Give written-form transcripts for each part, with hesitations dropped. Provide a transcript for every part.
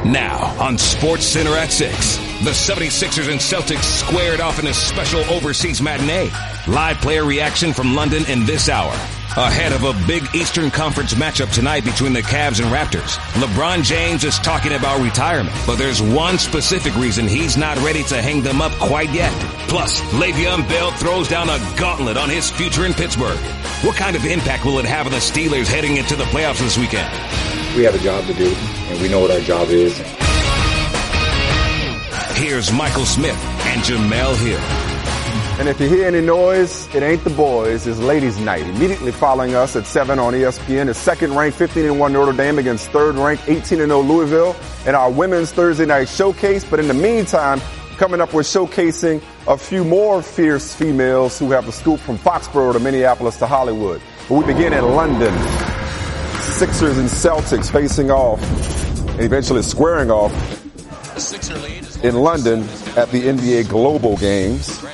Now on Sports Center at 6, the 76ers and Celtics squared off in a special overseas matinee. Live player reaction from London in this hour. Ahead of a big Eastern Conference matchup tonight between the Cavs and Raptors. LeBron James is talking about retirement, but there's one specific reason he's not ready to hang them up quite yet. Plus, Le'Veon Bell throws down a gauntlet on his future in Pittsburgh. What kind of impact will it have on the Steelers heading into the playoffs this weekend? We have a job to do, and we know what our job is. Here's Michael Smith and Jemele Hill. And if you hear any noise, it ain't the boys, it's ladies' night. Immediately following us at 7 on ESPN is second-ranked 15-1 Notre Dame against third-ranked 18-0 Louisville in our women's Thursday night showcase. But in the meantime, coming up, we're showcasing a few more fierce females who have the scoop from Foxborough to Minneapolis to Hollywood. But we begin in London. Sixers and Celtics facing off and eventually squaring off in London at the NBA Global Games.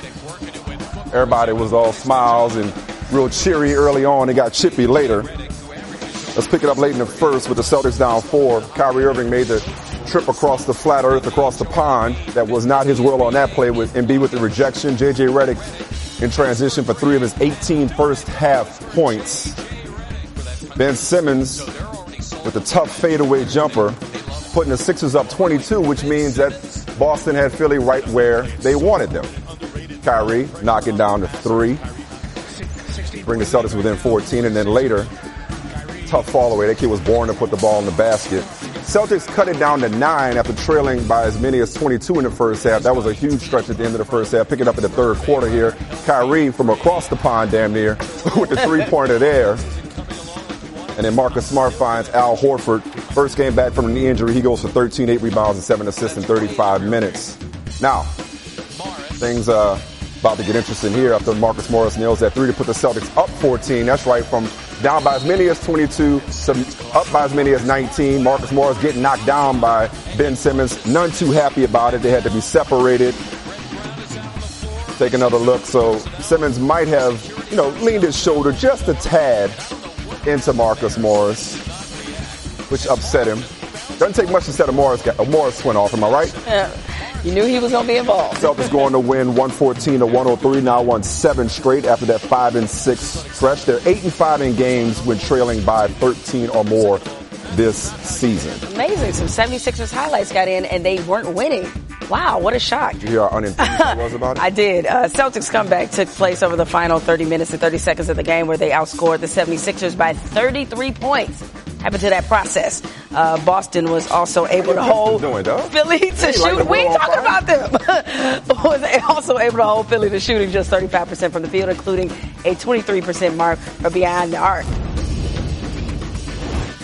Everybody was all smiles and real cheery early on. It got chippy later. Let's pick it up late in the first with the Celtics down 4. Kyrie Irving made the trip across the flat earth, across the pond. That was not his will on that play with Embiid with the rejection. J.J. Redick in transition for 3 of his 18 first half points. Ben Simmons with a tough fadeaway jumper, putting the Sixers up 22, which means that Boston had Philly right where they wanted them. Kyrie knocking down to 3, bring the Celtics within 14, and then later, tough fall away. That kid was born to put the ball in the basket. Celtics cut it down to 9 after trailing by as many as 22 in the first half. That was a huge stretch at the end of the first half. Pick it up in the third quarter here. Kyrie from across the pond damn near with the three-pointer there. And then Marcus Smart finds Al Horford. First game back from a knee injury. He goes for 13, 8 rebounds, and 7 assists in 35 minutes. Now, things about to get interesting here after Marcus Morris nails that 3 to put the Celtics up 14. That's right, from down by as many as 22 to up by as many as 19. Marcus Morris getting knocked down by Ben Simmons. None too happy about it. They had to be separated. Take another look. So Simmons might have, leaned his shoulder just a tad into Marcus Morris, which upset him. Doesn't take much to set a Morris went off, am I right? Yeah. You knew he was going to be involved. Celtics going to win 114-103, now won 7 straight after that 5-6 stretch. They're 8-5 in games when trailing by 13 or more this season. Amazing. Some 76ers highlights got in, and they weren't winning. Wow, what a shock. Did you hear how unenthused I was about it? I did. Celtics comeback took place over the final 30 minutes and 30 seconds of the game where they outscored the 76ers by 33 points. Happened to that process. Boston was also able to hold Philly to shoot. We ain't talking about them. Was also able to hold Philly to shooting just 35% from the field, including a 23% mark for beyond the arc.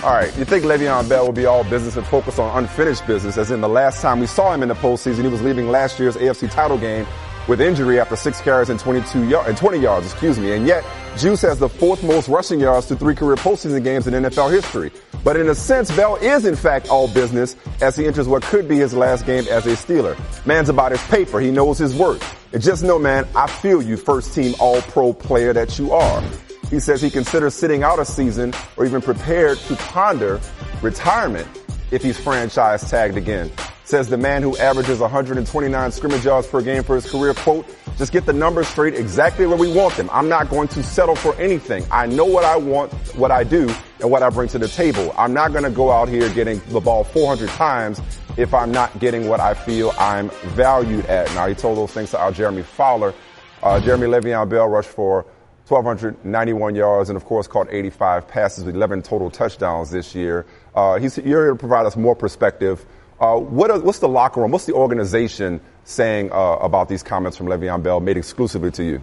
All right, you think Le'Veon Bell will be all business and focus on unfinished business, as in the last time we saw him in the postseason, he was leaving last year's AFC title game with injury after 6 carries and 20 yards, and yet Juice has the 4th most rushing yards through 3 career postseason games in NFL history. But in a sense, Bell is in fact all business as he enters what could be his last game as a Steeler. Man's about his paper. He knows his worth. And just know, man, I feel you, first-team all-pro player that you are. He says he considers sitting out a season or even prepared to ponder retirement if he's franchise tagged again. Says the man who averages 129 scrimmage yards per game for his career, quote, just get the numbers straight exactly where we want them. I'm not going to settle for anything. I know what I want, what I do, and what I bring to the table. I'm not going to go out here getting the ball 400 times if I'm not getting what I feel I'm valued at. Now, he told those things to our Jeremy Fowler. Jeremy Le'Veon Bell rushed for 1,291 yards and, of course, caught 85 passes with 11 total touchdowns this year. You're here to provide us more perspective. What's the locker room, what's the organization saying about these comments from Le'Veon Bell made exclusively to you?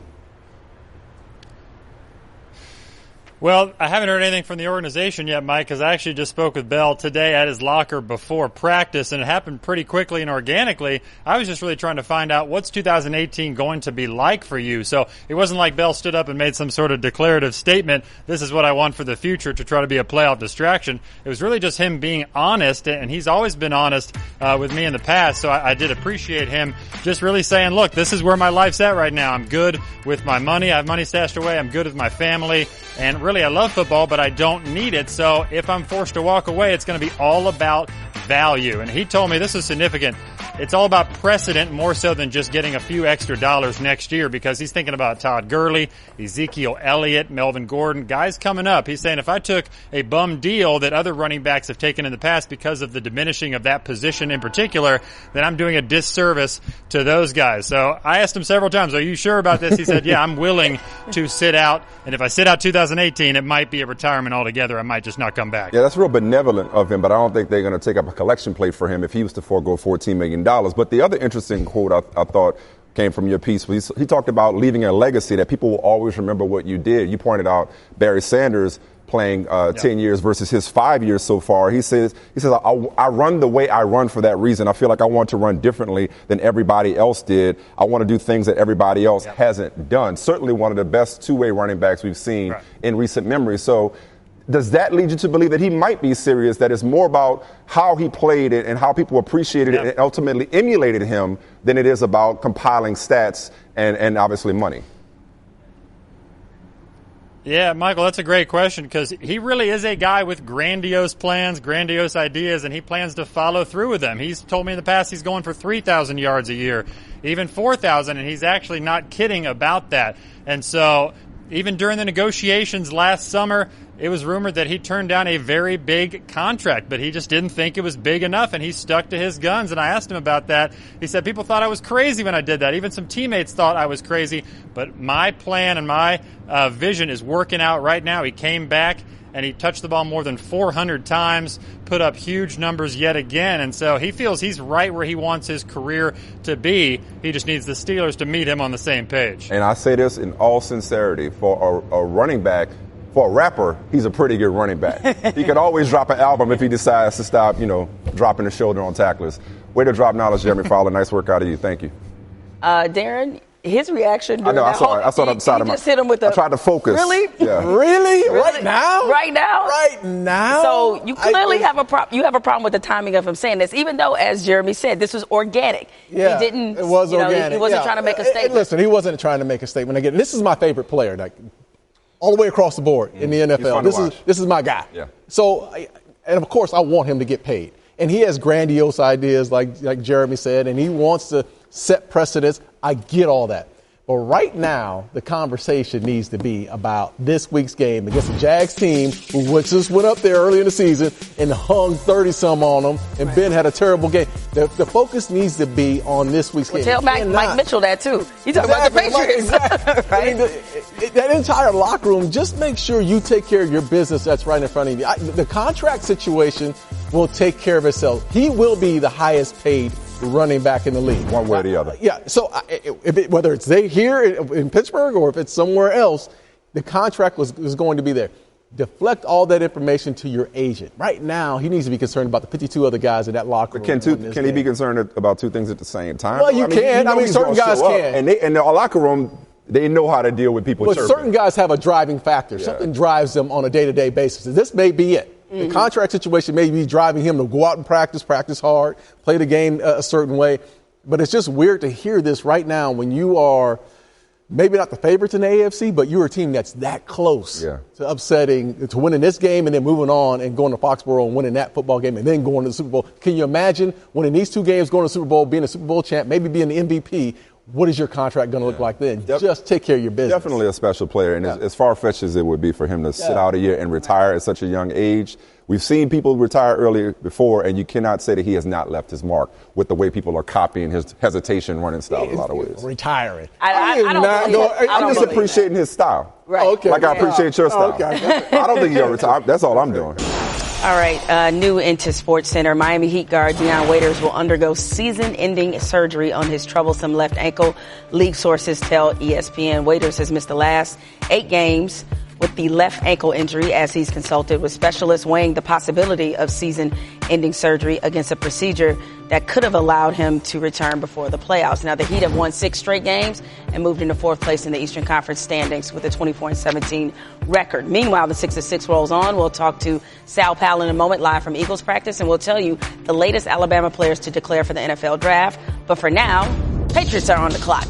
Well, I haven't heard anything from the organization yet, Mike, because I actually just spoke with Bell today at his locker before practice, and it happened pretty quickly and organically. I was just really trying to find out what's 2018 going to be like for you. So it wasn't like Bell stood up and made some sort of declarative statement, this is what I want for the future to try to be a playoff distraction. It was really just him being honest, and he's always been honest with me in the past, so I did appreciate him just really saying, look, this is where my life's at right now. I'm good with my money. I have money stashed away. I'm good with my family, and really I love football, but I don't need it. So if I'm forced to walk away, it's going to be all about value. And he told me this is significant. It's all about precedent more so than just getting a few extra dollars next year, because he's thinking about Todd Gurley, Ezekiel Elliott, Melvin Gordon, guys coming up. He's saying if I took a bum deal that other running backs have taken in the past because of the diminishing of that position in particular, then I'm doing a disservice to those guys. So I asked him several times, are you sure about this? He said, yeah, I'm willing to sit out. And if I sit out 2018, it might be a retirement altogether. I might just not come back. Yeah, that's real benevolent of him, but I don't think they're going to take up a collection plate for him if he was to forego $14 million. But the other interesting quote I thought came from your piece was he talked about leaving a legacy that people will always remember what you did. You pointed out Barry Sanders playing 10 years versus his 5 years so far. He says I run the way I run for that reason. I feel like I want to run differently than everybody else did. I want to do things that everybody else hasn't done. Certainly one of the best two-way running backs we've seen in recent memory. So does that lead you to believe that he might be serious, that it's more about how he played it and how people appreciated it and ultimately emulated him than it is about compiling stats and obviously money? Yeah, Michael, that's a great question, because he really is a guy with grandiose plans, grandiose ideas, and he plans to follow through with them. He's told me in the past he's going for 3,000 yards a year, even 4,000, and he's actually not kidding about that. And so even during the negotiations last summer, it was rumored that he turned down a very big contract, but he just didn't think it was big enough, and he stuck to his guns. And I asked him about that. He said, people thought I was crazy when I did that. Even some teammates thought I was crazy, but my plan and my vision is working out right now. He came back, and he touched the ball more than 400 times, put up huge numbers yet again. And so he feels he's right where he wants his career to be. He just needs the Steelers to meet him on the same page. And I say this in all sincerity, for a running back, for a rapper, he's a pretty good running back. He could always drop an album if he decides to stop, dropping the shoulder on tacklers. Way to drop knowledge, Jeremy Fowler. Nice work out of you. Thank you. Darren, his reaction. I know. I saw it on the side of my. Just hit him with I tried to focus. Really? Yeah. Really? Right now? Right now? Right now? So you clearly have a problem. You have a problem with the timing of him saying this, even though, as Jeremy said, this was organic. Yeah, he didn't. It was organic. He wasn't trying to make a statement. Listen, he wasn't trying to make a statement. Again, this is my favorite player. All the way across the board in the NFL. This is my guy. Yeah. So, and of course, I want him to get paid. And he has grandiose ideas, like Jeremy said, and he wants to set precedents. I get all that. But right now, the conversation needs to be about this week's game against the Jags team, who just went up there early in the season and hung 30-some on them, and Ben had a terrible game. The focus needs to be on this week's game. Tell Mike Mitchell that, too. He's talking about the Patriots. Exactly. Right? That entire locker room, just make sure you take care of your business that's right in front of you. The contract situation will take care of itself. He will be the highest paid running back in the league. One way or the other. Yeah, so whether it's here in Pittsburgh or if it's somewhere else, the contract was going to be there. Deflect all that information to your agent. Right now, he needs to be concerned about the 52 other guys in that locker room. Can he be concerned about two things at the same time? Well, you can. Certain guys can. And in the locker room, they know how to deal with people chirping. Certain guys have a driving factor. Yeah. Something drives them on a day-to-day basis. This may be it. The contract situation may be driving him to go out and practice hard, play the game a certain way. But it's just weird to hear this right now when you are maybe not the favorites in the AFC, but you're a team that's that close to winning this game and then moving on and going to Foxborough and winning that football game and then going to the Super Bowl. Can you imagine winning these two games, going to the Super Bowl, being a Super Bowl champ, maybe being the MVP? What is your contract going to look like then? Just take care of your business. Definitely a special player. And as far-fetched as it would be for him to sit out a year and retire at such a young age, we've seen people retire earlier before, and you cannot say that he has not left his mark with the way people are copying his hesitation running style in a lot of ways. Retiring. I'm just appreciating his style. Right. Okay. Like I appreciate your style. Okay. I don't think he'll retire. That's all I'm doing. All right, new into Sports Center. Miami Heat guard Deion Waiters will undergo season-ending surgery on his troublesome left ankle. League sources tell ESPN Waiters has missed the last 8 games with the left ankle injury as he's consulted with specialists weighing the possibility of season-ending surgery against a procedure that could have allowed him to return before the playoffs. Now, the Heat have won 6 straight games and moved into 4th place in the Eastern Conference standings with a 24-17 record. Meanwhile, the 6-6 rolls on. We'll talk to Sal Powell in a moment, live from Eagles practice, and we'll tell you the latest Alabama players to declare for the NFL draft. But for now, Patriots are on the clock.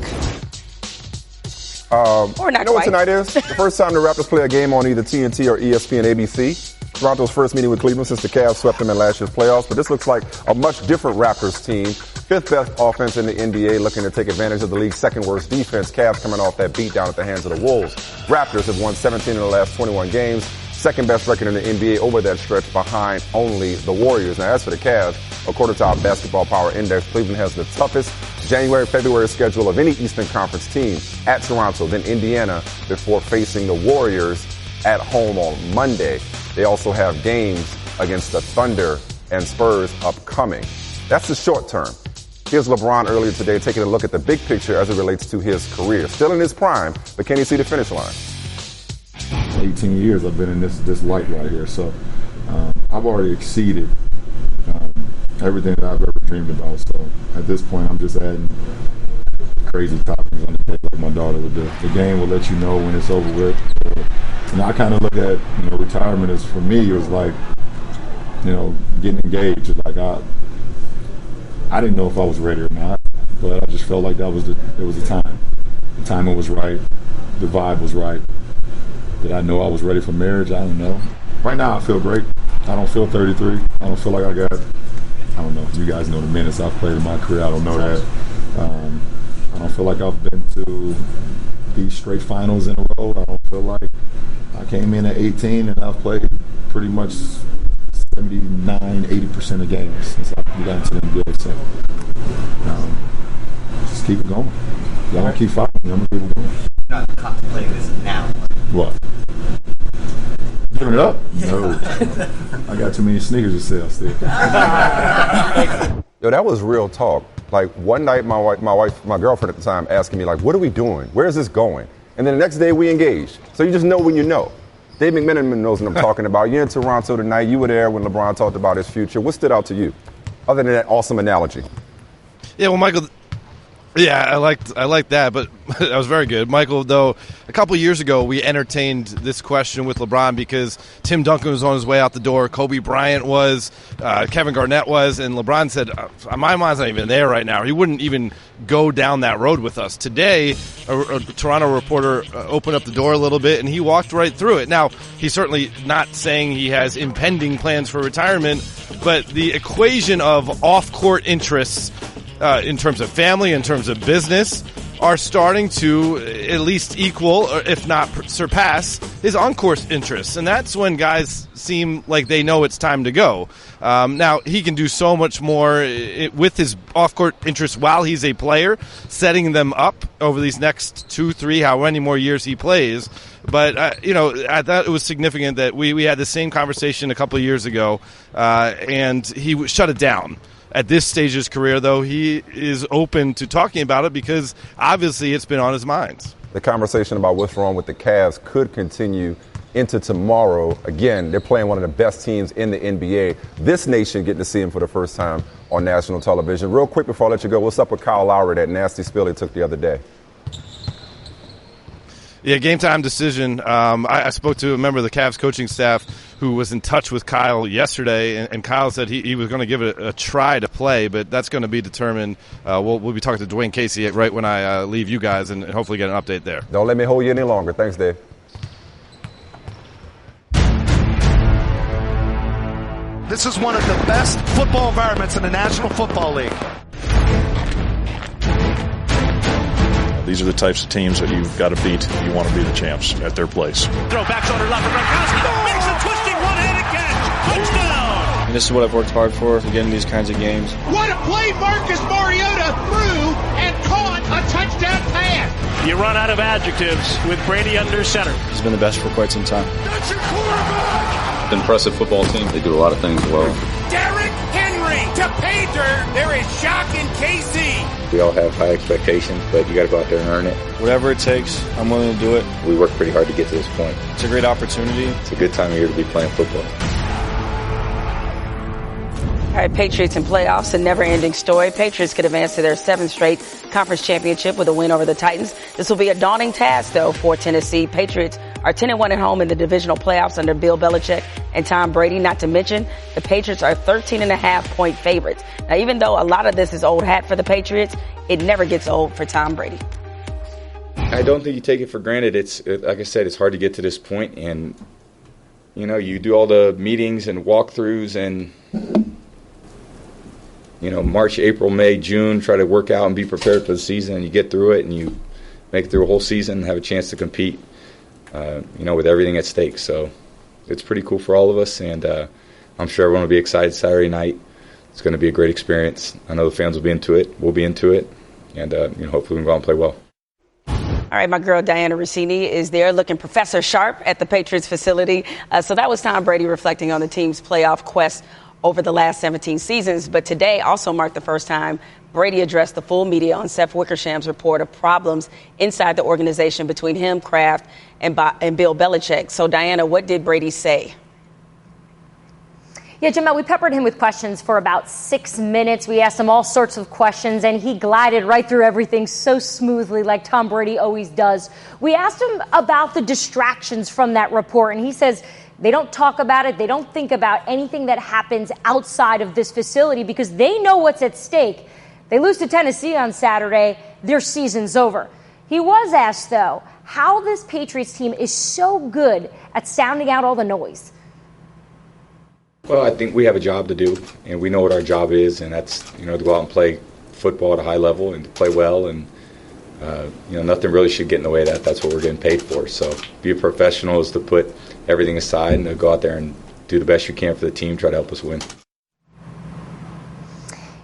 Or not. You know what tonight is? The first time the Raptors play a game on either TNT or ESPN ABC. Toronto's first meeting with Cleveland since the Cavs swept them in last year's playoffs, but this looks like a much different Raptors team. Fifth best offense in the NBA, looking to take advantage of the league's second worst defense. Cavs coming off that beatdown at the hands of the Wolves. Raptors have won 17 in the last 21 games. Second best record in the NBA over that stretch, behind only the Warriors. Now, as for the Cavs, according to our Basketball Power Index, Cleveland has the toughest January-February schedule of any Eastern Conference team at Toronto, then Indiana, before facing the Warriors at home on Monday. They also have games against the Thunder and Spurs upcoming. That's the short term. Here's LeBron earlier today taking a look at the big picture as it relates to his career. Still in his prime, but can he see the finish line? 18 years I've been in this light right here, so I've already exceeded everything that I've ever dreamed about. So at this point, I'm just adding crazy toppings on the cake like my daughter would do. The game will let you know when it's over with. And I kind of look at retirement as, for me, it was like getting engaged. It's like I didn't know if I was ready or not, but I just felt like it was the time. The timing was right. The vibe was right. Did I know I was ready for marriage? I don't know. Right now, I feel great. I don't feel 33. I don't feel like I don't know. You guys know the minutes I've played in my career. I don't know that. I don't feel like I've been to these straight finals in a row. I don't feel like I came in at 18 and I've played pretty much 79, 80% of games since I got into the NBA. So just keep it going. Y'all keep following me. I'm going to keep it going. You're not contemplating this now. What? Giving it up? No. I got too many sneakers to sell still. Yo, that was real talk. Like, one night, my girlfriend at the time, asking me, like, what are we doing? Where is this going? And then the next day, we engaged. So you just know when you know. Dave McMenamin knows what I'm talking about. You're in Toronto tonight. You were there when LeBron talked about his future. What stood out to you, other than that awesome analogy? Yeah, well, Michael, I liked that, but that was very good. Michael, though, a couple years ago, we entertained this question with LeBron because Tim Duncan was on his way out the door, Kobe Bryant was, Kevin Garnett was, and LeBron said, my mind's not even there right now. He wouldn't even go down that road with us. Today, a Toronto reporter opened up the door a little bit, and he walked right through it. Now, he's certainly not saying he has impending plans for retirement, but the equation of off-court interests in terms of family, in terms of business, are starting to at least equal, or if not surpass, his on-course interests. And that's when guys seem like they know it's time to go. Now, he can do so much more with his off-court interests while he's a player, setting them up over these next 2, 3, how many more years he plays. But, I thought it was significant that we had the same conversation a couple of years ago, and he shut it down. At this stage of his career, though, he is open to talking about it because obviously it's been on his mind. The conversation about what's wrong with the Cavs could continue into tomorrow. Again, they're playing one of the best teams in the NBA. This nation getting to see him for the first time on national television. Real quick before I let you go, what's up with Kyle Lowry, that nasty spill he took the other day? Yeah, game time decision. I spoke to a member of the Cavs coaching staff who was in touch with Kyle yesterday, and Kyle said he was going to give it a try to play, but that's going to be determined. We'll be talking to Dwayne Casey right when I leave you guys and hopefully get an update there. Don't let me hold you any longer. Thanks, Dave. This is one of the best football environments in the National Football League. These are the types of teams that you've got to beat if you want to be the champs at their place. Throw back shoulder left for Gronkowski. Makes a twisting one-handed catch. Touchdown! And this is what I've worked hard for, to get in these kinds of games. What a play Marcus Mariota threw and caught a touchdown pass. You run out of adjectives with Brady under center. He's been the best for quite some time. That's your quarterback! Impressive football team. They do a lot of things well. Derrick Henry to pay dirt. There is shock in KC. We all have high expectations, but you got to go out there and earn it. Whatever it takes, I'm willing to do it. We work pretty hard to get to this point. It's a great opportunity. It's a good time of year to be playing football. All right, Patriots and playoffs, a never-ending story. Patriots could advance to their 7th straight conference championship with a win over the Titans. This will be a daunting task, though, for Tennessee. Patriots are 10-1 at home in the divisional playoffs under Bill Belichick and Tom Brady. Not to mention, the Patriots are 13.5-point favorites. Now, even though a lot of this is old hat for the Patriots, it never gets old for Tom Brady. I don't think you take it for granted. It's like I said, it's hard to get to this point, and you do all the meetings and walkthroughs and, March, April, May, June, try to work out and be prepared for the season, and you get through it and you make it through a whole season and have a chance to compete, with everything at stake. So it's pretty cool for all of us, and I'm sure everyone will be excited Saturday night. It's going to be a great experience. I know the fans will be into it. We'll be into it, and hopefully we can go out and play well. All right, my girl Diana Rossini is there looking Professor Sharp at the Patriots facility. So that was Tom Brady reflecting on the team's playoff quest over the last 17 seasons. But today also marked the first time Brady addressed the full media on Seth Wickersham's report of problems inside the organization between him, Kraft, and Bill Belichick. So, Diana, what did Brady say? Yeah, Jemele, we peppered him with questions for about 6 minutes. We asked him all sorts of questions, and he glided right through everything so smoothly, like Tom Brady always does. We asked him about the distractions from that report, and he says they don't talk about it. They don't think about anything that happens outside of this facility because they know what's at stake. They lose to Tennessee on Saturday, their season's over. He was asked, though, how this Patriots team is so good at sounding out all the noise. Well, I think we have a job to do, and we know what our job is, and that's, to go out and play football at a high level and to play well, and, nothing really should get in the way of that. That's what we're getting paid for. So be a professional is to put everything aside and to go out there and do the best you can for the team, try to help us win.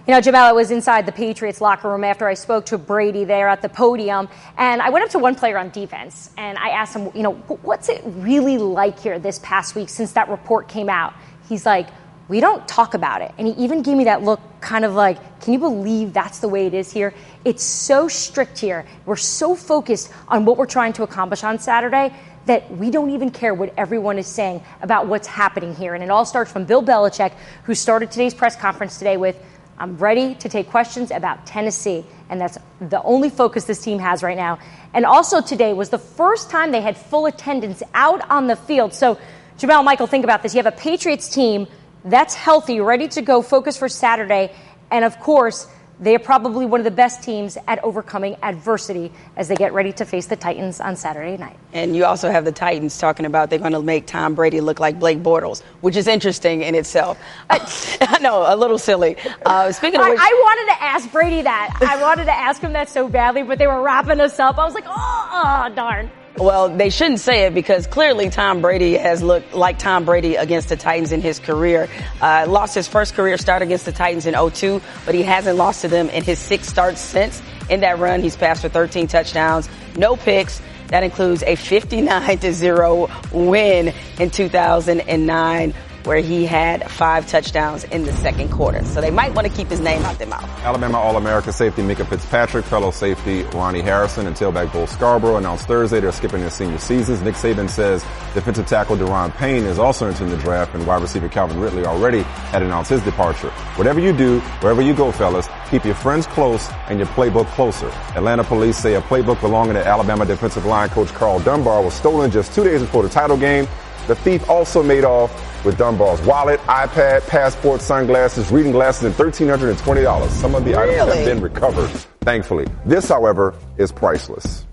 Jemele, I was inside the Patriots locker room after I spoke to Brady there at the podium, and I went up to one player on defense, and I asked him, what's it really like here this past week since that report came out? He's like, we don't talk about it. And he even gave me that look kind of like, can you believe that's the way it is here? It's so strict here. We're so focused on what we're trying to accomplish on Saturday that we don't even care what everyone is saying about what's happening here. And it all starts from Bill Belichick, who started today's press conference today with, I'm ready to take questions about Tennessee. And that's the only focus this team has right now. And also today was the first time they had full attendance out on the field. So, Jemele, Michael, think about this. You have a Patriots team that's healthy, ready to go, focused for Saturday. And, of course, they are probably one of the best teams at overcoming adversity as they get ready to face the Titans on Saturday night. And you also have the Titans talking about they're going to make Tom Brady look like Blake Bortles, which is interesting in itself. I know, a little silly. Speaking of which, I wanted to ask Brady that. I wanted to ask him that so badly, but they were wrapping us up. I was like, oh darn. Well, they shouldn't say it because clearly Tom Brady has looked like Tom Brady against the Titans in his career. Lost his first career start against the Titans in 2002, but he hasn't lost to them in his 6 starts since. In that run, he's passed for 13 touchdowns, no picks. That includes a 59-0 win in 2009, where he had 5 touchdowns in the second quarter. So they might want to keep his name out their mouth. Alabama All-America safety Micah Fitzpatrick, fellow safety Ronnie Harrison, and tailback Bo Scarborough announced Thursday they're skipping their senior seasons. Nick Saban says defensive tackle Deron Payne is also entering the draft, and wide receiver Calvin Ridley already had announced his departure. Whatever you do, wherever you go, fellas, keep your friends close and your playbook closer. Atlanta police say a playbook belonging to Alabama defensive line coach Carl Dunbar was stolen just 2 days before the title game. The thief also made off with Dunbar's wallet, iPad, passport, sunglasses, reading glasses, and $1,320. Some of the items have been recovered, thankfully. This, however, is priceless.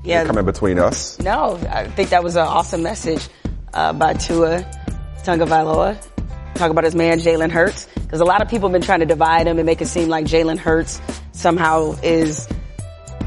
Yeah, coming between us. No, I think that was an awesome message by Tua Tagovailoa. Talk about his man, Jalen Hurts, because a lot of people have been trying to divide him and make it seem like Jalen Hurts somehow is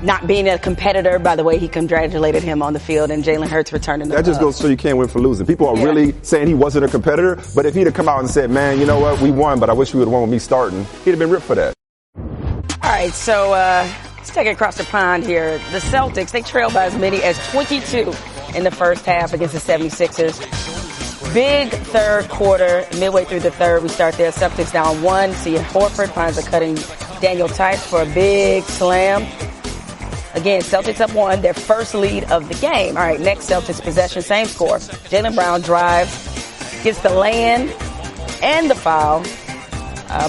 not being a competitor by the way he congratulated him on the field, and Jalen Hurts returning the That just goes to show you can't win for losing. People are really saying he wasn't a competitor, but if he'd have come out and said, man, you know what, we won, but I wish we would have won with me starting, he'd have been ripped for that. All right, so let's take it across the pond here. The Celtics, they trailed by as many as 22 in the first half against the 76ers. Big third quarter, midway through the third, we start there. Celtics down 1. See, Horford finds a cutting Daniel Tice for a big slam. Again, Celtics up 1, their first lead of the game. All right, next Celtics possession, same score. Jaylen Brown drives, gets the lay-in and the foul.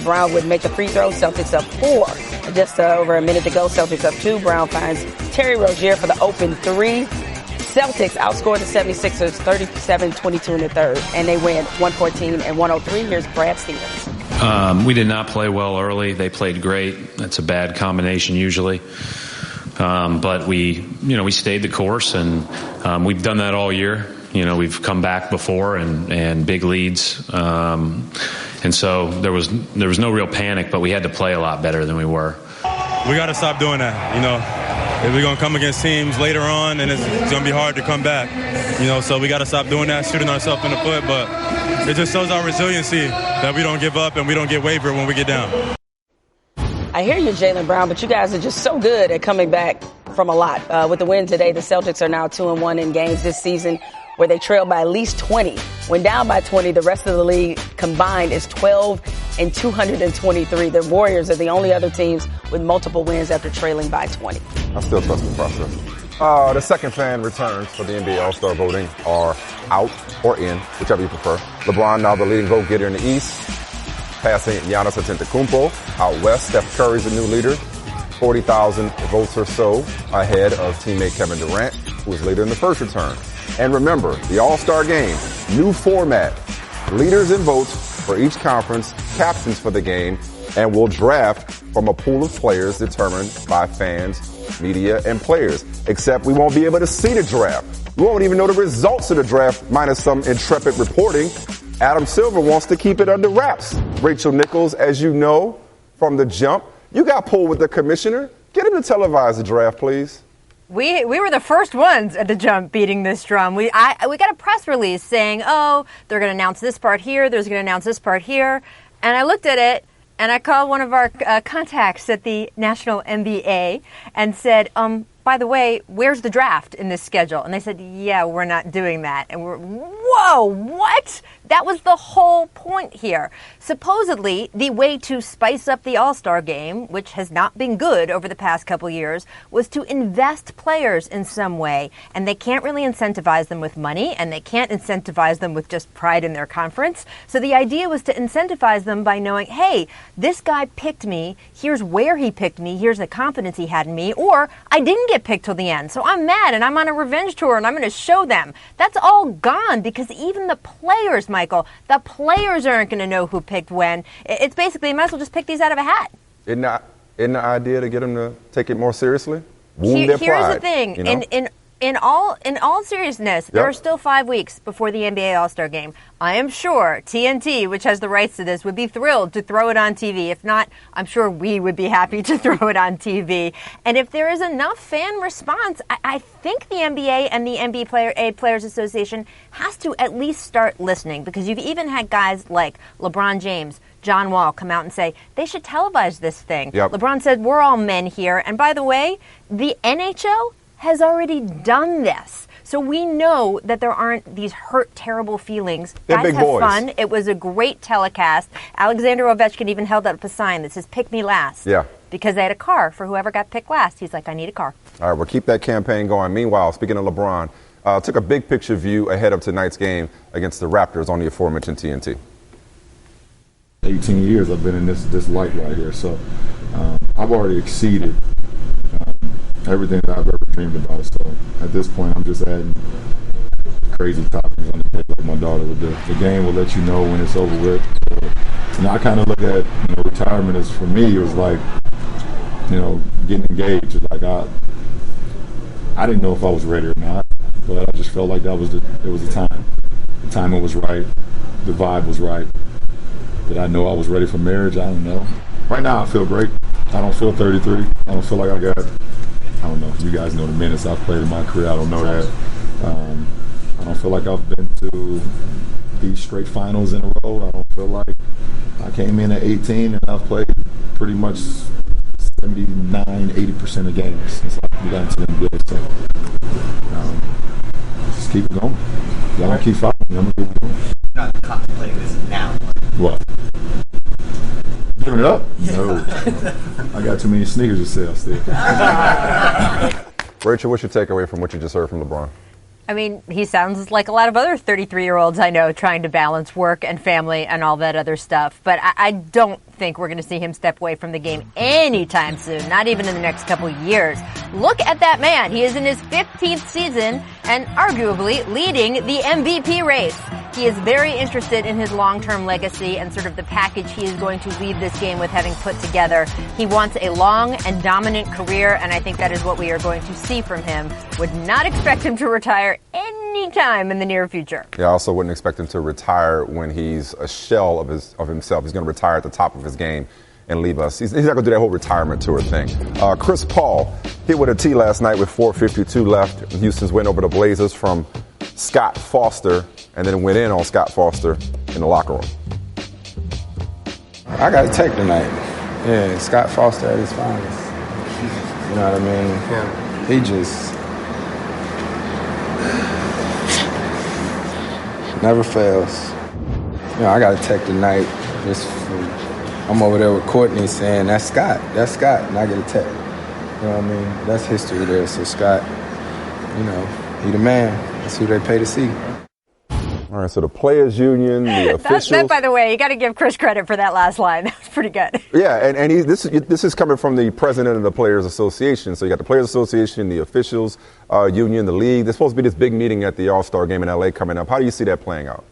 Brown would make the free throw. Celtics up 4. Just over a minute to go, Celtics up 2. Brown finds Terry Rozier for the open 3. Celtics outscored the 76ers 37-22 in the third, and they win 114 and 103. Here's Brad Stevens. We did not play well early. They played great. That's a bad combination usually. But we stayed the course, and we've done that all year. You know, we've come back before and big leads. And so there was no real panic, but we had to play a lot better than we were. We got to stop doing that, you know. If we're going to come against teams later on, and it's going to be hard to come back, you know. So we got to stop doing that, shooting ourselves in the foot. But it just shows our resiliency that we don't give up and we don't get wavered when we get down. I hear you, Jaylen Brown, but you guys are just so good at coming back from a lot. With the win today, the Celtics are now 2-1 in games this season where they trail by at least 20. When down by 20, the rest of the league combined is 12-223. The Warriors are the only other teams with multiple wins after trailing by 20. I still trust the process. The second fan returns for the NBA All-Star voting are out or in, whichever you prefer. LeBron now the leading vote getter in the East, passing Giannis Antetokounmpo. Out west, Steph Curry's the new leader, 40,000 votes or so ahead of teammate Kevin Durant, who was leader in the first return. And remember, the All-Star game, new format, leaders in votes for each conference, captains for the game, and we'll draft from a pool of players determined by fans, media, and players. Except we won't be able to see the draft. We won't even know the results of the draft, minus some intrepid reporting. Adam Silver wants to keep it under wraps. Rachel Nichols, as you know from the jump, you got pulled with the commissioner. Get him to televise the draft, please. We were the first ones at the jump beating this drum. We got a press release saying, oh, they're going to announce this part here, they're going to announce this part here. And I looked at it, and I called one of our contacts at the National NBA and said, by the way, where's the draft in this schedule? And they said, yeah, we're not doing that. And we're, whoa, what? That was the whole point here. Supposedly, the way to spice up the All-Star game, which has not been good over the past couple years, was to invest players in some way. And they can't really incentivize them with money, and they can't incentivize them with just pride in their conference. So the idea was to incentivize them by knowing, hey, this guy picked me, here's where he picked me, here's the confidence he had in me, or I didn't get picked till the end. So I'm mad and I'm on a revenge tour and I'm going to show them. That's all gone because even the players, Michael, the players aren't going to know who picked when. It's basically, you might as well just pick these out of a hat. Isn't the idea to get them to take it more seriously? Wound their pride, here's the thing. You know? In all seriousness, there are still 5 weeks before the NBA All-Star Game. I am sure TNT, which has the rights to this, would be thrilled to throw it on TV. If not, I'm sure we would be happy to throw it on TV. And if there is enough fan response, I think the NBA and the NBA Players Association has to at least start listening, because you've even had guys like LeBron James, John Wall come out and say they should televise this thing. Yep. LeBron said, we're all men here. And by the way, the NHL has already done this. So we know that there aren't these hurt, terrible feelings. They're guys big have boys. fun. It was a great telecast. Alexander Ovechkin even held up a sign that says, pick me last. Yeah. Because they had a car for whoever got picked last. He's like, I need a car. All right, we'll keep that campaign going. Meanwhile, speaking of LeBron, took a big picture view ahead of tonight's game against the Raptors on the aforementioned TNT. 18 years I've been in this light right here, so I've already exceeded everything that I've ever dreamed about. So at this point, I'm just adding crazy toppings on the cake like my daughter would do. The game will let you know when it's over with. So, I kind of look at retirement as, for me, it was like getting engaged. It's like I didn't know if I was ready or not, but I just felt like it was the time. The timing was right. The vibe was right. Did I know I was ready for marriage? I don't know. Right now, I feel great. I don't feel 33. I don't feel like I don't know if you guys know the minutes I've played in my career. I don't know that. I don't feel like I've been to these straight finals in a row. I don't feel like I came in at 18 and I've played pretty much 79, 80% of games since I got into the NBA. So just keep it going. Y'all gonna keep following me. I'm gonna keep it going. You're not contemplating this now. What? Giving it up? No. I got too many sneakers to sell still. Rachel, what's your takeaway from what you just heard from LeBron? I mean, he sounds like a lot of other 33-year-olds I know trying to balance work and family and all that other stuff. But I don't think we're going to see him step away from the game anytime soon, not even in the next couple of years. Look at that man. He is in his 15th season and arguably leading the MVP race. He is very interested in his long-term legacy and sort of the package he is going to leave this game with having put together. He wants a long and dominant career, and I think that is what we are going to see from him. Would not expect him to retire any anytime in the near future. Yeah, I also wouldn't expect him to retire when he's a shell of himself. He's going to retire at the top of his game and leave us. He's not going to do that whole retirement tour thing. Chris Paul hit with a tee last night with 4:52 left. Houston's win over the Blazers from Scott Foster, and then went in on Scott Foster in the locker room. I got a take tonight. Yeah, Scott Foster at his finest. You know what I mean? Yeah. He just never fails. You know, I got a take tonight. I'm over there with Courtney saying, that's Scott, and I get a take. You know what I mean? That's history there. So Scott, you know, he the man. That's who they pay to see. All right, so the Players Union, the officials. That, by the way, you got to give Chris credit for that last line. That was pretty good. Yeah, and this is coming from the president of the Players Association. So you got the Players Association, the officials union, the league. There's supposed to be this big meeting at the All-Star game in L.A. coming up. How do you see that playing out?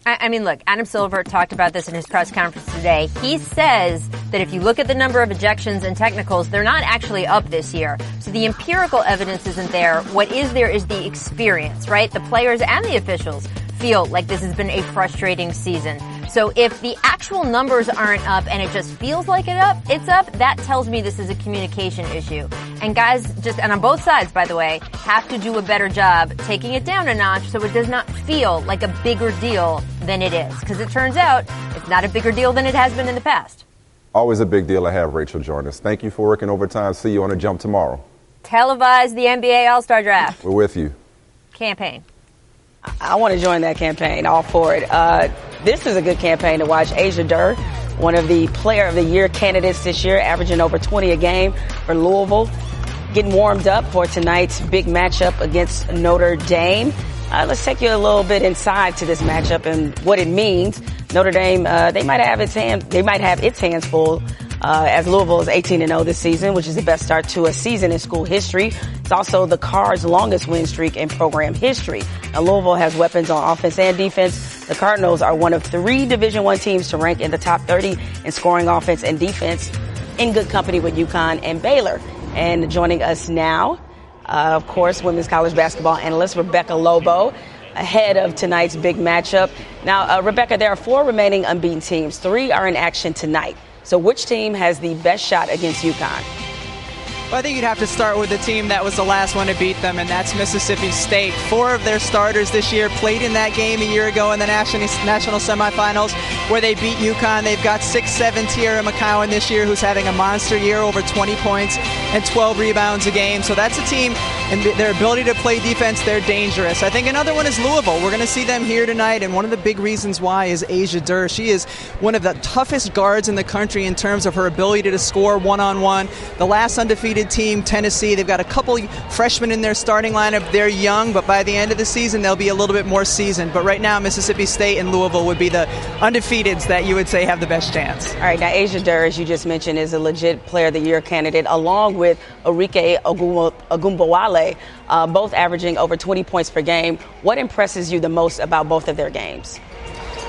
I mean, look, Adam Silver talked about this in his press conference today. He says that if you look at the number of ejections and technicals, they're not actually up this year. So the empirical evidence isn't there. What is there is the experience, right? The players and the officials feel like this has been a frustrating season. So if the actual numbers aren't up and it just feels like it's up, that tells me this is a communication issue. And guys, and on both sides, by the way, have to do a better job taking it down a notch so it does not feel like a bigger deal than it is. Because it turns out it's not a bigger deal than it has been in the past. Always a big deal to have Rachel join us. Thank you for working overtime. See you on the jump tomorrow. Televise the NBA All-Star Draft. We're with you. Campaign. I want to join that campaign. All for it. This is a good campaign to watch. Asia Durr, one of the Player of the Year candidates this year, averaging over 20 a game for Louisville, getting warmed up for tonight's big matchup against Notre Dame. Let's take you a little bit inside to this matchup and what it means. Notre Dame, they might have its hands full. As Louisville is 18-0 this season, which is the best start to a season in school history. It's also the Cards' longest win streak in program history. Now, Louisville has weapons on offense and defense. The Cardinals are one of 3 Division I teams to rank in the top 30 in scoring offense and defense, in good company with UConn and Baylor. And joining us now, of course, women's college basketball analyst Rebecca Lobo, ahead of tonight's big matchup. Now, Rebecca, there are 4 remaining unbeaten teams. 3 are in action tonight. So which team has the best shot against UConn? Well, I think you'd have to start with the team that was the last one to beat them, and that's Mississippi State. 4 of their starters this year played in that game a year ago in the national semifinals where they beat UConn. They've got 6'7" Tierra McCowan this year, who's having a monster year, over 20 points and 12 rebounds a game. So that's a team, and their ability to play defense, they're dangerous. I think another one is Louisville. We're going to see them here tonight, and one of the big reasons why is Asia Durr. She is one of the toughest guards in the country in terms of her ability to score one-on-one. The last undefeated team, Tennessee, they've got a couple freshmen in their starting lineup. They're young, but by the end of the season, they'll be a little bit more seasoned. But right now, Mississippi State and Louisville would be the undefeateds that you would say have the best chance. All right, now Asia Durr, as you just mentioned, is a legit Player of the Year candidate, along with Arike Ogunbowale, both averaging over 20 points per game. What impresses you the most about both of their games?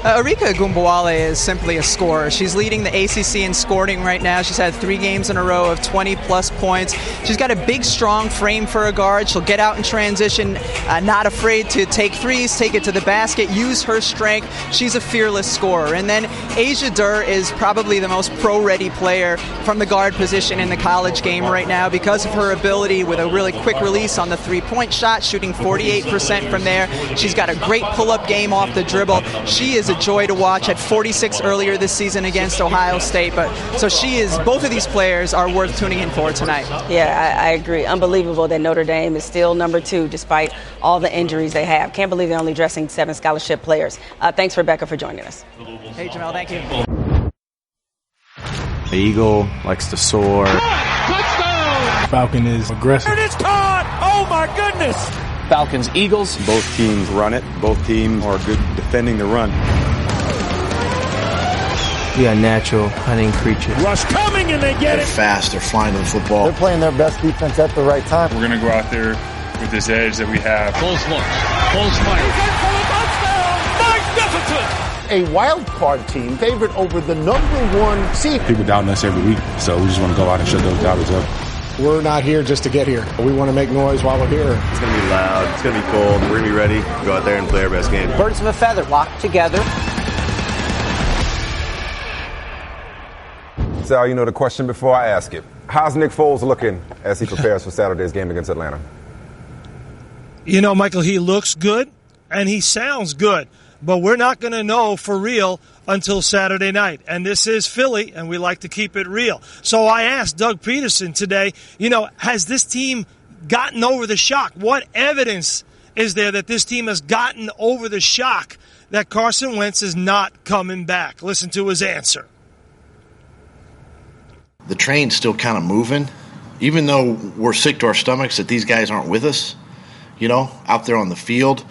Arike Ogunbowale is simply a scorer. She's leading the ACC in scoring right now. She's had 3 games in a row of 20-plus points. She's got a big, strong frame for a guard. She'll get out in transition, not afraid to take threes, take it to the basket, use her strength. She's a fearless scorer. And then Asia Durr is probably the most pro-ready player from the guard position in the college game right now because of her ability with a really quick release on the three-point shot, shooting 48% from there. She's got a great pull-up game off the dribble. She is a joy to watch. Had 46 earlier this season against Ohio State, both of these players are worth tuning in for tonight. Yeah, I agree. Unbelievable that Notre Dame is still number 2 despite all the injuries they have. Can't believe they're only dressing 7 scholarship players. Thanks, Rebecca, for joining us. Hey, Jamel, thank you. The Eagle likes to soar. Touchdown! Falcon is aggressive. And it's caught! Oh my goodness! Falcons, Eagles. Both teams run it. Both teams are good defending the run. We are natural hunting creatures. Rush coming and they get it. Fast, they're flying to the football. They're playing their best defense at the right time. We're going to go out there with this edge that we have. Close look. Close fight. Magnificent! A wild card team favored over the number 1 seed. People doubting us every week, so we just want to go out and shut those doubters up. We're not here just to get here. We want to make noise while we're here. It's going to be loud. It's going to be cold. We're going to be ready to go out there and play our best game. Birds of a feather locked together. Sal, you know the question before I ask it. How's Nick Foles looking as he prepares for Saturday's game against Atlanta? You know, Michael, he looks good and he sounds good, but we're not going to know for real until Saturday night. And this is Philly, and we like to keep it real. So I asked Doug Peterson today, you know, has this team gotten over the shock? What evidence is there that this team has gotten over the shock that Carson Wentz is not coming back? Listen to his answer. The train's still kind of moving, even though we're sick to our stomachs that these guys aren't with us, you know, out there on the field.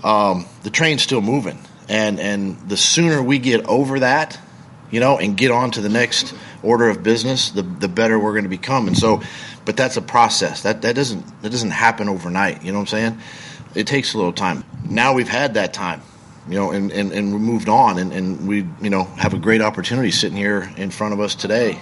The train's still moving. And the sooner we get over that, you know, and get on to the next order of business, the better we're going to become. And so, but that's a process. That doesn't happen overnight. You know what I'm saying? It takes a little time. Now we've had that time, you know, and we moved on, and we, you know, have a great opportunity sitting here in front of us today.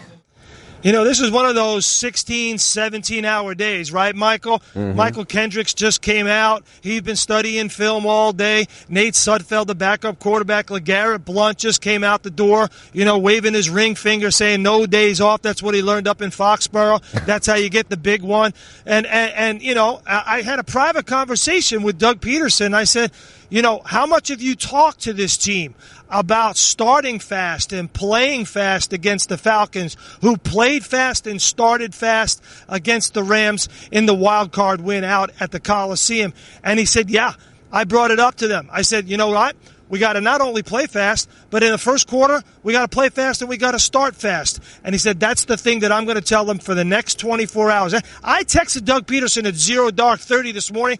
You know, this is one of those 16, 17-hour days, right, Michael? Mm-hmm. Michael Kendricks just came out. He's been studying film all day. Nate Sudfeld, the backup quarterback. LeGarrette Blount just came out the door, you know, waving his ring finger, saying no days off. That's what he learned up in Foxborough. That's how you get the big one. And you know, I had a private conversation with Doug Peterson. I said, you know, how much have you talked to this team about starting fast and playing fast against the Falcons, who played fast and started fast against the Rams in the wild card win out at the Coliseum? And he said, yeah, I brought it up to them. I said, you know what? We got to not only play fast, but in the first quarter, we got to play fast and we got to start fast. And he said, that's the thing that I'm going to tell them for the next 24 hours. I texted Doug Peterson at 0:30 this morning.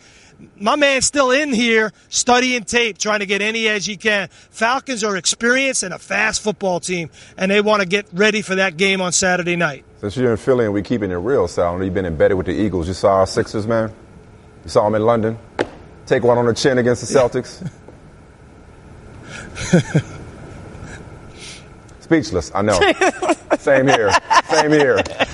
My man's still in here studying tape, trying to get any edge he can. Falcons are experienced and a fast football team, and they want to get ready for that game on Saturday night. Since you're in Philly and we keeping it real, Sal, you've been embedded with the Eagles. You saw our Sixers, man. You saw them in London. Take one on the chin against the Celtics. Speechless, I know. Same here.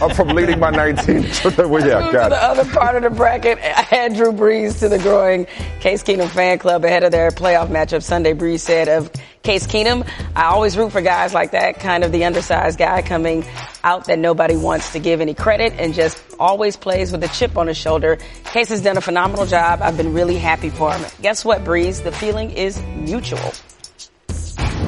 I'm from leading by 19. Well, yeah, got the other part of the bracket, Andrew Breeze to the growing Case Keenum fan club ahead of their playoff matchup Sunday. Breeze said of Case Keenum, I always root for guys like that, kind of the undersized guy coming out that nobody wants to give any credit and just always plays with a chip on his shoulder. Case has done a phenomenal job. I've been really happy for him. Guess what, Breeze? The feeling is mutual.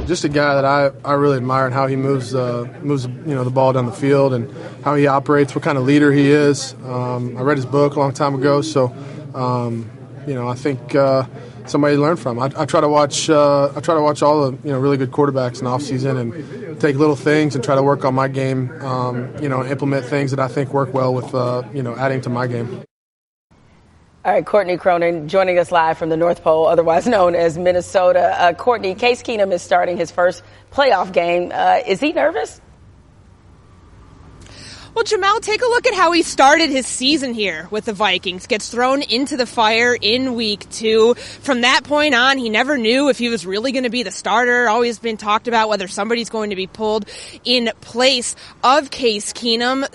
Just a guy that I really admire and how he moves the ball down the field and how he operates, what kind of leader he is. I read his book a long time ago, so I think somebody to learn from. I try to watch all the really good quarterbacks in the offseason and take little things and try to work on my game. Implement things that I think work well with adding to my game. All right, Courtney Cronin joining us live from the North Pole, otherwise known as Minnesota. Courtney, Case Keenum is starting his first playoff game. Is he nervous? Well, Jemele, take a look at how he started his season here with the Vikings. Gets thrown into the fire in week 2. From that point on, he never knew if he was really going to be the starter. Always been talked about whether somebody's going to be pulled in place of Case Keenum.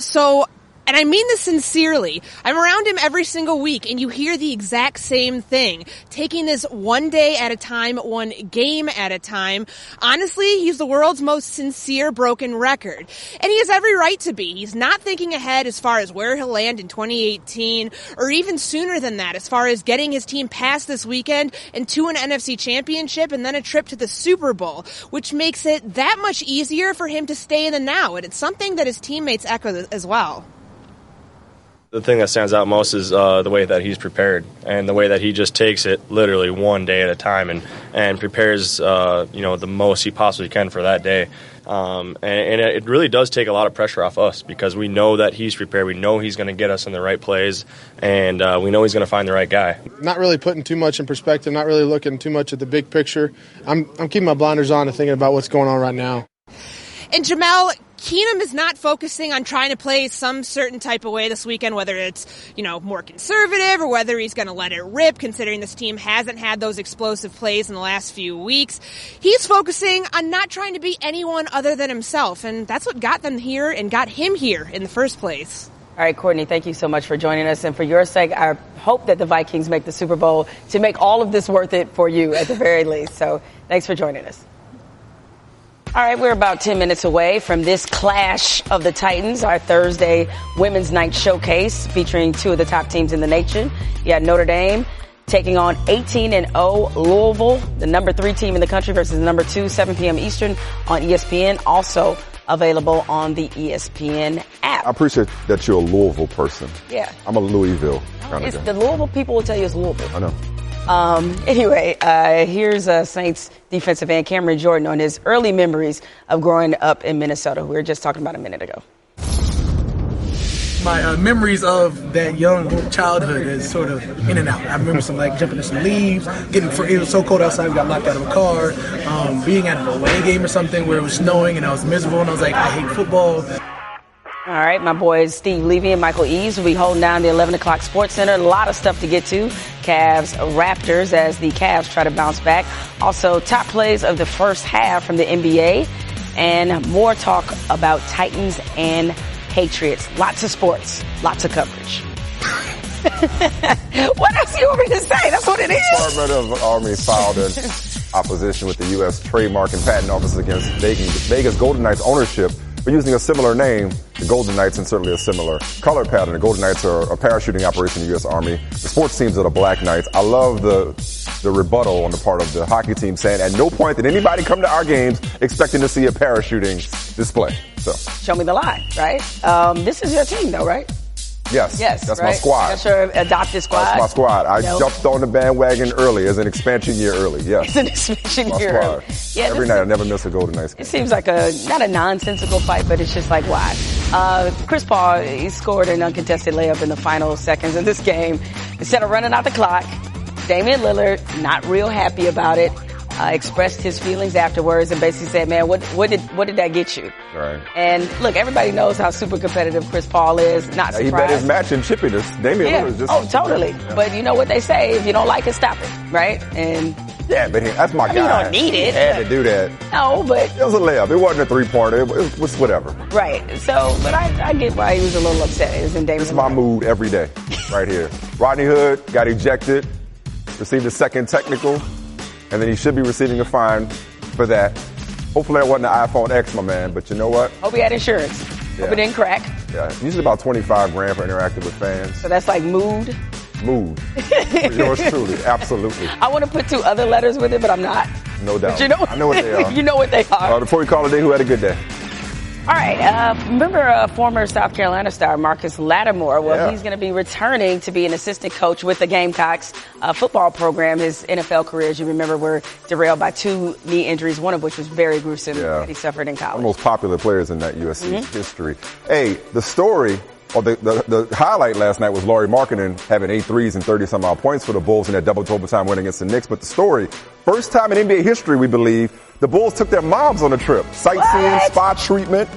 And I mean this sincerely. I'm around him every single week, and you hear the exact same thing. Taking this one day at a time, one game at a time. Honestly, he's the world's most sincere broken record. And he has every right to be. He's not thinking ahead as far as where he'll land in 2018, or even sooner than that, as far as getting his team past this weekend and to an NFC championship and then a trip to the Super Bowl, which makes it that much easier for him to stay in the now. And it's something that his teammates echo as well. The thing that stands out most is the way that he's prepared and the way that he just takes it literally one day at a time and prepares the most he possibly can for that day. And it really does take a lot of pressure off us because we know that he's prepared. We know he's going to get us in the right plays, and we know he's going to find the right guy. Not really putting too much in perspective, not really looking too much at the big picture. I'm keeping my blinders on and thinking about what's going on right now. And Jemele, Keenum is not focusing on trying to play some certain type of way this weekend, whether it's, more conservative or whether he's going to let it rip, considering this team hasn't had those explosive plays in the last few weeks. He's focusing on not trying to be anyone other than himself, and that's what got them here and got him here in the first place. All right, Courtney, thank you so much for joining us. And for your sake, I hope that the Vikings make the Super Bowl to make all of this worth it for you at the very least. So thanks for joining us. All right, we're about 10 minutes away from this clash of the Titans, our Thursday Women's Night Showcase featuring two of the top teams in the nation. You had Notre Dame taking on 18-0 Louisville, the number 3 team in the country versus the number 2, 7 p.m. Eastern on ESPN. Also available on the ESPN app. I appreciate that you're a Louisville person. Yeah. I'm a Louisville kind of guy. The Louisville people will tell you it's Louisville. I know. Anyway, here's Saints defensive end Cameron Jordan on his early memories of growing up in Minnesota, who we were just talking about a minute ago. My memories of that young childhood is sort of in and out. I remember jumping in some leaves, it was so cold outside we got locked out of a car, being at an away game or something where it was snowing and I was miserable and I was like, I hate football. All right, my boys Steve Levy and Michael Eaves will be holding down the 11 o'clock Sports Center. A lot of stuff to get to. Cavs, Raptors as the Cavs try to bounce back. Also, top plays of the first half from the NBA and more talk about Titans and Patriots. Lots of sports, lots of coverage. What else do you want me to say? That's what it is. Department of Army filed an opposition with the U.S. Trademark and Patent Office against Vegas Golden Knights ownership for using a similar name, the Golden Knights, and certainly a similar color pattern. The Golden Knights are a parachuting operation in the U.S. Army. The sports teams are the Black Knights. I love the rebuttal on the part of the hockey team saying at no point did anybody come to our games expecting to see a parachuting display. So show me the lie, right? This is your team, though, right? Yes. That's right? My squad. That's your adopted squad. That's my squad. I jumped on the bandwagon early as an expansion year early. Yes. It's an expansion year early. Yeah, every night I never miss a Golden Knights game. It seems like not a nonsensical fight, but it's just like why? Chris Paul, he scored an uncontested layup in the final seconds of this game. Instead of running out the clock, Damian Lillard, not real happy about it, expressed his feelings afterwards and basically said, man, what did that get you? Right. And look, everybody knows how super competitive Chris Paul is. Not surprised. He bet his match in chippiness. Damian Lillard just... Oh, totally. Yeah. But you know what they say, if you don't like it, stop it, right? And yeah, but that's my guy. You don't need it. He had to do that. No, but... It was a layup. It wasn't a three-pointer. It was whatever. Right. So, but I get why he was a little upset. It was in Damian Lillard. This is my mood every day, right here. Rodney Hood got ejected, received a second technical, and then he should be receiving a fine for that. Hopefully that wasn't an iPhone X, my man, but you know what? Hope he had insurance. Yeah. Hope it didn't crack. Yeah, usually about $25,000 for interacting with fans. So that's like mood? Mood. Yours truly, absolutely. I want to put 2 other letters with it, but I'm not. No doubt. But you know, I know what they are. You know what they are. Before we call it a day, who had a good day? All right. Remember former South Carolina star Marcus Lattimore? Well, he's going to be returning to be an assistant coach with the Gamecocks football program. His NFL career, as you remember, were derailed by 2 knee injuries, one of which was very gruesome that he suffered in college. One of the most popular players in that USC history. Hey, the story, or the highlight last night was Lauri Markkanen having 8 threes and 30-some-odd points for the Bulls in that double overtime win against the Knicks. But the story, first time in NBA history, we believe, the Bulls took their moms on a trip. Sightseeing, spa treatment,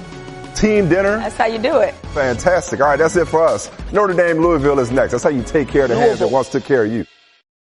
team dinner. That's how you do it. Fantastic. All right, that's it for us. Notre Dame, Louisville is next. That's how you take care of the hands that once took care of you.